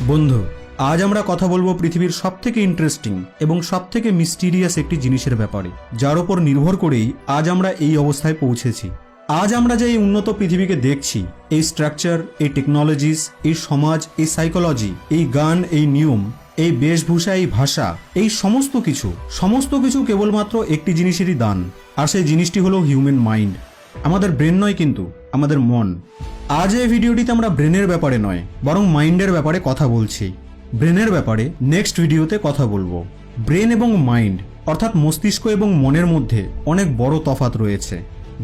বন্ধু, আজ আমরা কথা বলবো পৃথিবীর সবথেকে ইন্টারেস্টিং এবং সবথেকে মিস্টিরিয়াস একটি জিনিসের ব্যাপারে, যার উপর নির্ভর করেই আজ আমরা এই অবস্থায় পৌঁছেছি। আজ আমরা যে এই উন্নত পৃথিবীকে দেখছি, এই স্ট্রাকচার, এই টেকনোলজিস, এই সমাজ, এই সাইকোলজি, এই গান, এই নিয়ম, এই বেশভূষা, এই ভাষা, এই সমস্ত কিছু কেবলমাত্র একটি জিনিসেরই দান, আর সেই জিনিসটি হলো হিউম্যান মাইন্ড। আমাদের ব্রেন নয়, কিন্তু আমাদের মন। আজ এই ভিডিওটিতে আমরা ব্রেনের ব্যাপারে নয়, বরং মাইন্ডের ব্যাপারে কথা বলছি। ব্রেনের ব্যাপারে নেক্সট ভিডিওতে কথা বলবো। ব্রেন এবং মাইন্ড অর্থাৎ মস্তিষ্ক এবং মনের মধ্যে অনেক বড় তফাৎ রয়েছে।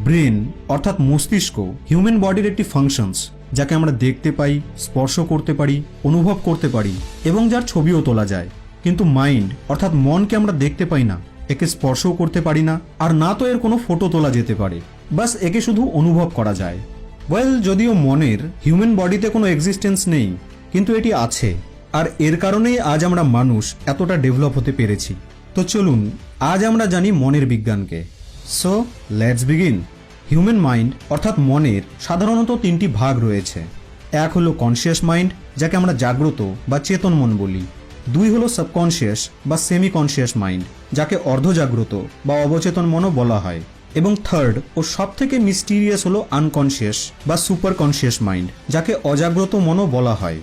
ব্রেন অর্থাৎ মস্তিষ্ক হিউম্যান বডির একটি ফাংশনস, যাকে আমরা দেখতে পাই, স্পর্শ করতে পারি, অনুভব করতে পারি এবং যার ছবিও তোলা যায়। কিন্তু মাইন্ড অর্থাৎ মনকে আমরা দেখতে পাই না, একে স্পর্শও করতে পারি না, আর না তো এর কোনো ফটো তোলা যেতে পারে। বাস একে শুধু অনুভব করা যায়। যদিও মনের হিউম্যান বডিতে কোনো এক্সিস্টেন্স নেই, কিন্তু এটি আছে, আর এর কারণেই আজ আমরা মানুষ এতটা ডেভেলপ হতে পেরেছি। তো চলুন আজ আমরা জানি মনের বিজ্ঞানকে। So let's begin. Human mind অর্থাৎ মনের সাধারণত তিনটি ভাগ রয়েছে। এক হলো কনসিয়াস মাইন্ড, যাকে আমরা জাগ্রত বা চেতন মন বলি। দুই হলো সাবকনসিয়াস বা সেমি কনসিয়াস মাইন্ড, যাকে অর্ধজাগ্রত বা অবচেতন মনও বলা হয়। এবং থার্ড ও সবথেকে মিস্টিরিয়াস হলো আনকনসিয়াস বা সুপার কনসিয়াস মাইন্ড, যাকে অজাগ্রত মনও বলা হয়।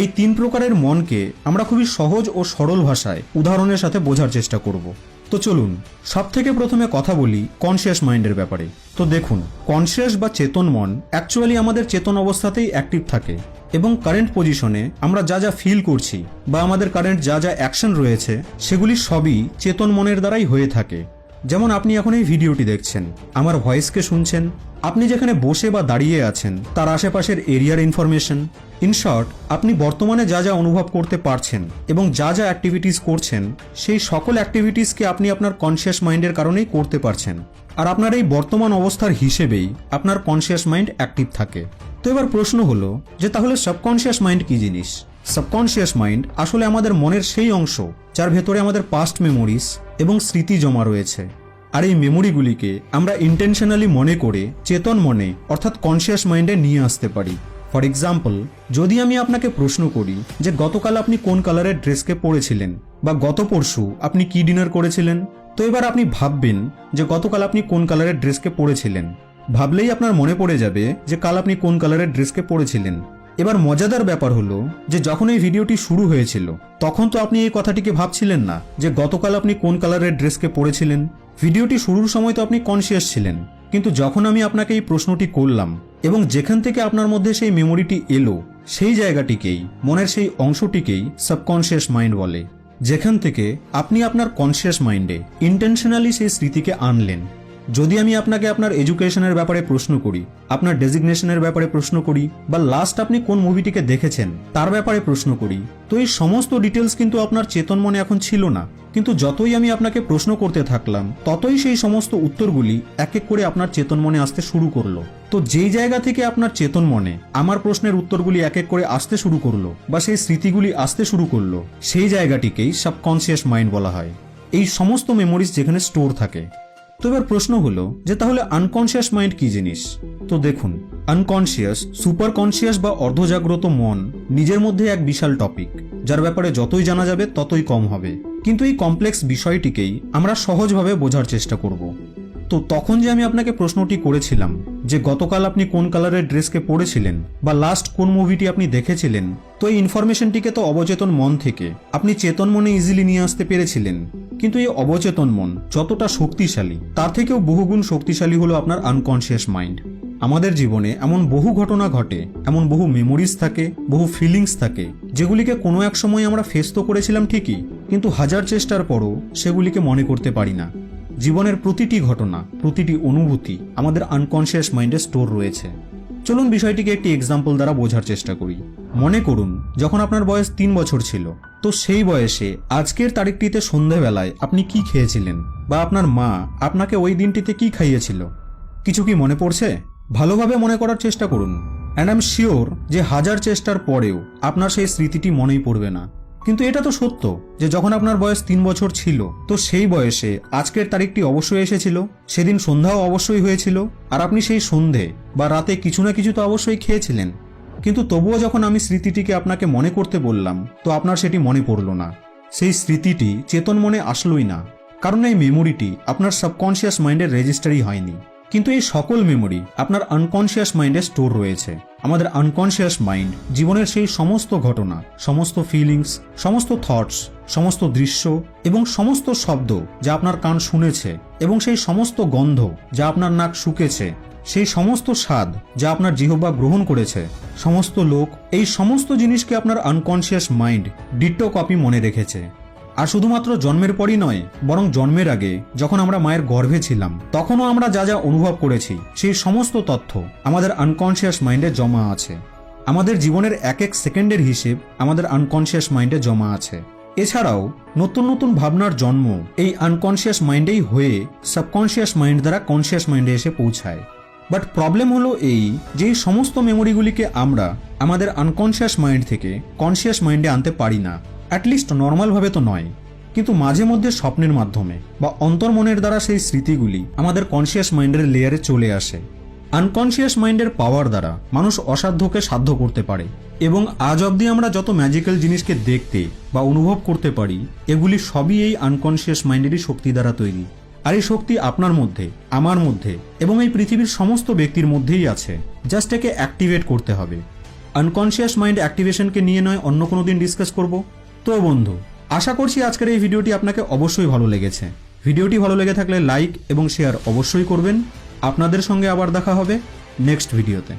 এই তিন প্রকারের মনকে আমরা খুবই সহজ ও সরল ভাষায় উদাহরণের সাথে বোঝার চেষ্টা করব। তো চলুন সবথেকে প্রথমে কথা বলি কনসিয়াস মাইন্ডের ব্যাপারে। তো দেখুন, কনসিয়াস বা চেতন মন অ্যাকচুয়ালি আমাদের চেতন অবস্থাতেই অ্যাক্টিভ থাকে, এবং কারেন্ট পজিশনে আমরা যা যা ফিল করছি বা আমাদের কারেন্ট যা যা অ্যাকশন রয়েছে, সেগুলি সবই চেতন মনের দ্বারাই হয়ে থাকে। যেমন আপনি এখন এই ভিডিওটি দেখছেন, আমার ভয়েসকে শুনছেন, আপনি যেখানে বসে বা দাঁড়িয়ে আছেন তার আশেপাশের এরিয়ার ইনফরমেশন। ইন শর্ট, আপনি বর্তমানে যা যা অনুভব করতে পারছেন এবং যা যা অ্যাক্টিভিটিস করছেন, সেই সকল অ্যাক্টিভিটিসকে আপনি আপনার কনসিয়াস মাইন্ডের কারণেই করতে পারছেন। আর আপনার এই বর্তমান অবস্থার হিসেবেই আপনার কনসিয়াস মাইন্ড অ্যাক্টিভ থাকে। তো এবার প্রশ্ন হলো যে তাহলে সাবকনসিয়াস মাইন্ড কি জিনিস? সাবকনসিয়াস মাইন্ড আসলে আমাদের মনের সেই অংশ যার ভেতরে আমাদের পাস্ট মেমোরিজ এবং স্মৃতি জমা রয়েছে। আর এই মেমোরিগুলিকে আমরা ইন্টেনশনালি মনে করে চেতন মনে অর্থাৎ কনসিয়াস মাইন্ডে নিয়ে আসতে পারি। ফর এক্সাম্পল, যদি আমি আপনাকে প্রশ্ন করি যে গতকাল আপনি কোন কালারের ড্রেসকে পরেছিলেন, বা গত পরশু আপনি কি ডিনার করেছিলেন, তো এবার আপনি ভাববেন যে গতকাল আপনি কোন কালারের ড্রেসকে পরেছিলেন। ভাবলেই আপনার মনে পড়ে যাবে যে কাল আপনি কোন কালারের ড্রেসকে পরেছিলেন। এবার মজাদার ব্যাপার হলো যে যখন এই ভিডিওটি শুরু হয়েছিল, তখন তো আপনি এই কথাটিকে ভাবছিলেন না যে গতকাল আপনি কোন কালারের ড্রেসকে পরেছিলেন। ভিডিওটি শুরুর সময় তো আপনি কনসিয়াস ছিলেন, কিন্তু যখন আমি আপনাকে এই প্রশ্নটি করলাম এবং যেখান থেকে আপনার মধ্যে সেই মেমোরিটি এলো, সেই জায়গাটিকেই, মনের সেই অংশটিকেই সাবকনসিয়াস মাইন্ড বলে, যেখান থেকে আপনি আপনার কনসিয়াস মাইন্ডে ইন্টেনশনালি সেই স্মৃতিকে আনলেন। যদি আমি আপনাকে আপনার এডুকেশনের ব্যাপারে প্রশ্ন করি, আপনার ডেজিগনেশনের ব্যাপারে প্রশ্ন করি, বা লাস্ট আপনি কোন মুভিটিকে দেখেছেন তার ব্যাপারে প্রশ্ন করি, তো এই সমস্ত ডিটেলস কিন্তু আপনার চেতন মনে এখন ছিল না। কিন্তু যতই আমি আপনাকে প্রশ্ন করতে থাকলাম, ততই সেই সমস্ত উত্তরগুলি এক এক করে আপনার চেতন মনে আসতে শুরু করলো। তো যেই জায়গা থেকে আপনার চেতন মনে আমার প্রশ্নের উত্তরগুলি এক এক করে আসতে শুরু করলো, বা সেই স্মৃতিগুলি আসতে শুরু করলো, সেই জায়গাটিকেই সাবকনসিয়াস মাইন্ড বলা হয়। এই সমস্ত মেমোরিজ যেখানে স্টোর থাকে। তো এবার প্রশ্ন হলো যে তাহলে আনকনসিয়াস মাইন্ড কি জিনিস? তো দেখুন, আনকনসিয়াস, সুপার কনসিয়াস বা অর্ধজাগ্রত মন নিজের মধ্যে এক বিশাল টপিক, যার ব্যাপারে যতই জানা যাবে ততই কম হবে। কিন্তু এই কমপ্লেক্স বিষয়টিকেই আমরা সহজভাবে বোঝার চেষ্টা করব। তো তখন যে আমি আপনাকে প্রশ্নটি করেছিলাম যে গতকাল আপনি কোন কালারের ড্রেসকে পরেছিলেন, বা লাস্ট কোন মুভিটি আপনি দেখেছিলেন, তো এই ইনফরমেশনটিকে তো অবচেতন মন থেকে আপনি চেতন মনে ইজিলি নিয়ে আসতে পেরেছিলেন। কিন্তু এই অবচেতন মন যতটা শক্তিশালী, তার থেকেও বহুগুণ শক্তিশালী হলো আপনার আনকনসিয়াস মাইন্ড। আমাদের জীবনে এমন বহু ঘটনা ঘটে, এমন বহু মেমোরিজ থাকে, বহু ফিলিংস থাকে, যেগুলিকে কোনো এক সময় আমরা ফেস তো করেছিলাম ঠিকই, কিন্তু হাজার চেষ্টার পরও সেগুলিকে মনে করতে পারি না। জীবনের প্রতিটি ঘটনা, প্রতিটি অনুভূতি আমাদের আনকনসিয়াস মাইন্ডে স্টোর রয়েছে। চলুন বিষয়টিকে একটি এক্সাম্পল দ্বারা বোঝার চেষ্টা করি। মনে করুন যখন আপনার বয়স 3 বছর ছিল, তো সেই বয়সে আজকের তারিখটিতে সন্ধ্যাবেলায় আপনি কি খেয়েছিলেন, বা আপনার মা আপনাকে ওই দিনটিতে কি খাইয়েছিল? কিছু কি মনে পড়ছে? ভালোভাবে মনে করার চেষ্টা করুন, অ্যান্ড আই এম শিওর যে হাজার চেষ্টার পরেও আপনার সেই স্মৃতিটি মনেই পড়বে না। কিন্তু এটা তো সত্য যে যখন আপনার বয়স 3 বছর ছিল, তো সেই বয়সে আজকের তারিখটি অবশ্যই এসেছিল, সেদিন সন্ধ্যাও অবশ্যই হয়েছিল, আর আপনি সেই সন্ধে বা রাতে কিছু না কিছু তো অবশ্যই খেয়েছিলেন। কিন্তু তবুও যখন আমি স্মৃতিটিকে আপনাকে মনে করতে বললাম তো আপনার সেটি মনে পড়ল না। সেই স্মৃতিটি চেতন মনে আসলোই না, কারণ এই মেমোরিটি আপনার সাবকনশিয়াস মাইন্ডের রেজিস্টারই হয়নি। কিন্তু এই সকল মেমোরি আপনার আনকনশিয়াস মাইন্ডে স্টোর রয়েছে। আমাদের আনকনশিয়াস মাইন্ড জীবনের সেই সমস্ত ঘটনা, সমস্ত ফিলিংস, সমস্ত থটস, সমস্ত দৃশ্য এবং সমস্ত শব্দ যা আপনার কান শুনেছে, এবং সেই সমস্ত গন্ধ যা আপনার নাক শুকেছে, সেই সমস্ত স্বাদ যা আপনার জিহ্বা গ্রহণ করেছে, সমস্ত লোক, এই সমস্ত জিনিসকে আপনার আনকনশিয়াস মাইন্ড ডিট্টো কপি মনে রেখেছে। আর শুধুমাত্র জন্মের পরই নয়, বরং জন্মের আগে যখন আমরা মায়ের গর্ভে ছিলাম তখনও আমরা যা যা অনুভব করেছি সেই সমস্ত তথ্য আমাদের আনকনশিয়াস মাইন্ডে জমা আছে। আমাদের জীবনের এক এক সেকেন্ডের হিসেব আমাদের আনকনশিয়াস মাইন্ডে জমা আছে। এছাড়াও নতুন নতুন ভাবনার জন্ম এই আনকনশিয়াস মাইন্ডেই হয়ে সাবকনশিয়াস মাইন্ড দ্বারা কনশিয়াস মাইন্ডে এসে পৌঁছায়। বাট প্রবলেম হলো এই যে এই সমস্ত মেমোরিগুলিকে আমরা আমাদের আনকনশিয়াস মাইন্ড থেকে কনশিয়াস মাইন্ডে আনতে পারি না, অ্যাটলিস্ট নর্মালভাবে তো নয়। কিন্তু মাঝে মধ্যে স্বপ্নের মাধ্যমে বা অন্তর্মনের দ্বারা সেই স্মৃতিগুলি আমাদের কনশিয়াস মাইন্ডের লেয়ারে চলে আসে। আনকনশিয়াস মাইন্ডের পাওয়ার দ্বারা মানুষ অসাধ্যকে সাধ্য করতে পারে, এবং আজ অবধি আমরা যত ম্যাজিক্যাল জিনিসকে দেখতে বা অনুভব করতে পারি এগুলি সবই এই আনকনশিয়াস মাইন্ডেরই শক্তি দ্বারা তৈরি। আর এই শক্তি আপনার মধ্যে, আমার মধ্যে এবং এই পৃথিবীর সমস্ত ব্যক্তির মধ্যেই আছে। জাস্ট একে অ্যাক্টিভেট করতে হবে। আনকনশিয়াস মাইন্ড অ্যাক্টিভেশনকে নিয়ে নয় অন্য কোনো দিন ডিসকাস করব। তো বন্ধু, আশা করছি আজকের এই ভিডিওটি আপনাকে অবশ্যই ভালো লেগেছে। ভিডিওটি ভালো লেগে থাকলে লাইক এবং শেয়ার অবশ্যই করবেন। আপনাদের সঙ্গে আবার দেখা হবে নেক্সট ভিডিওতে।